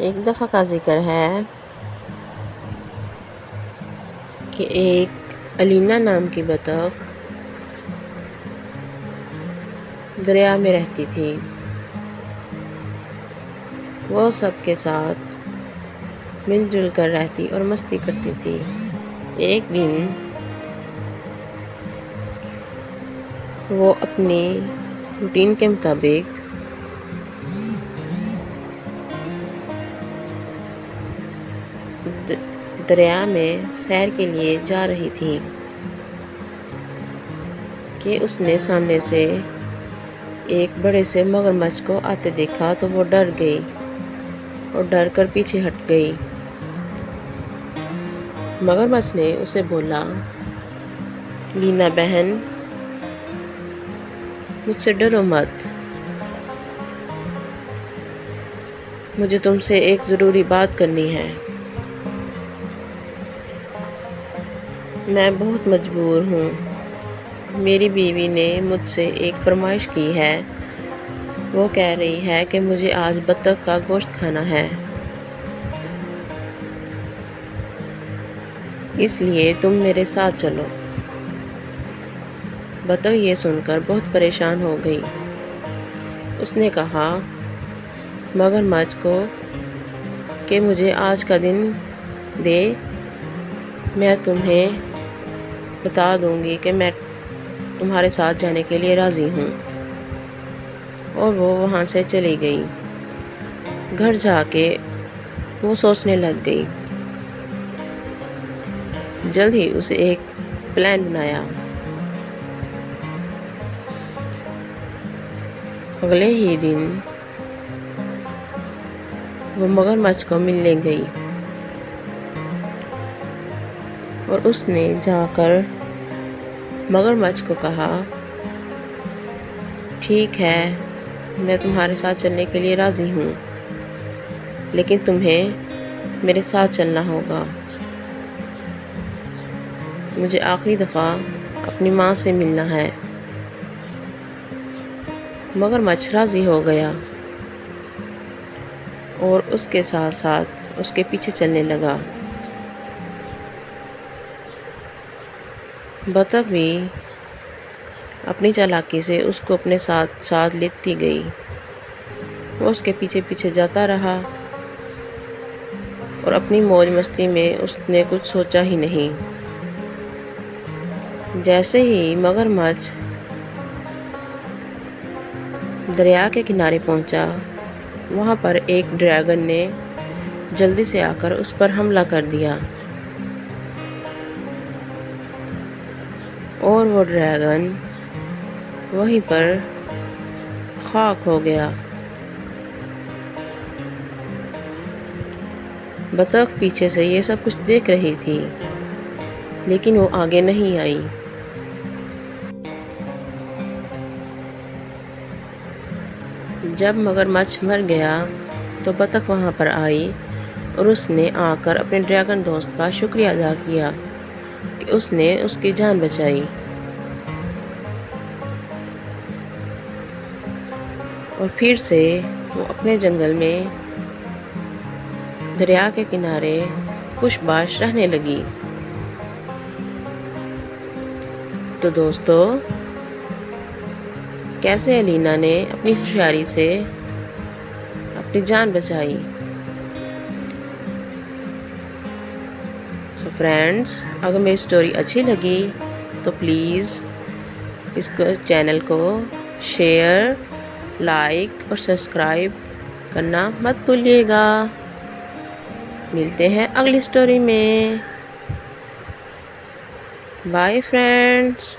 ایک دفعہ کا ذکر ہے کہ ایک الینا نام کی بطخ دریا میں رہتی تھی۔ وہ سب کے ساتھ مل جل کر رہتی اور مستی کرتی تھی۔ ایک دن وہ اپنی روٹین کے مطابق دریا میں سیر کے لیے جا رہی تھی کہ اس نے سامنے سے ایک بڑے سے مگرمچھ کو آتے دیکھا تو وہ ڈر گئی اور ڈر کر پیچھے ہٹ گئی۔ مگرمچھ نے اسے بولا، لینا بہن، مجھ سے ڈرو مت، مجھے تم سے ایک ضروری بات کرنی ہے۔ میں بہت مجبور ہوں، میری بیوی نے مجھ سے ایک فرمائش کی ہے۔ وہ کہہ رہی ہے کہ مجھے آج بطخ کا گوشت کھانا ہے، اس لیے تم میرے ساتھ چلو۔ بطخ یہ سن کر بہت پریشان ہو گئی۔ اس نے کہا مگرمچھ کو کہ مجھے آج کا دن دے، میں تمہیں بتا دوں گی کہ میں تمہارے ساتھ جانے کے لیے راضی ہوں۔ اور وہ وہاں سے چلی گئی۔ گھر جا کے وہ سوچنے لگ گئی۔ جلد ہی اسے ایک پلان بنایا۔ اگلے ہی دن وہ مگرمچھ کو ملنے گئی اور اس نے جا کر مگرمچھ کو کہا، ٹھیک ہے، میں تمہارے ساتھ چلنے کے لیے راضی ہوں، لیکن تمہیں میرے ساتھ چلنا ہوگا۔ مجھے آخری دفعہ اپنی ماں سے ملنا ہے۔ مگرمچھ راضی ہو گیا اور اس کے ساتھ ساتھ اس کے پیچھے چلنے لگا۔ بطخ بھی اپنی چالاکی سے اس کو اپنے ساتھ ساتھ لیتی گئی۔ وہ اس کے پیچھے پیچھے جاتا رہا اور اپنی موج مستی میں اس نے کچھ سوچا ہی نہیں۔ جیسے ہی مگرمچھ دریا کے کنارے پہنچا، وہاں پر ایک ڈریگن نے جلدی سے آ کر اس پر حملہ کر دیا اور وہ ڈریگن وہیں پر خاک ہو گیا۔ بطخ پیچھے سے یہ سب کچھ دیکھ رہی تھی، لیکن وہ آگے نہیں آئی۔ جب مگرمچھ مر گیا تو بطخ وہاں پر آئی اور اس نے آ کر اپنے ڈریگن دوست کا شکریہ ادا کیا کہ اس نے اس کی جان بچائی، اور پھر سے وہ اپنے جنگل میں دریا کے کنارے خوش باش رہنے لگی۔ تو دوستو، کیسے الینا نے اپنی ہوشیاری سے اپنی جان بچائی۔ سو فرینڈز، اگر میری سٹوری اچھی لگی تو پلیز اس چینل کو شیئر، لائک اور سبسکرائب کرنا مت بھولیے گا۔ ملتے ہیں اگلی سٹوری میں۔ Bye friends.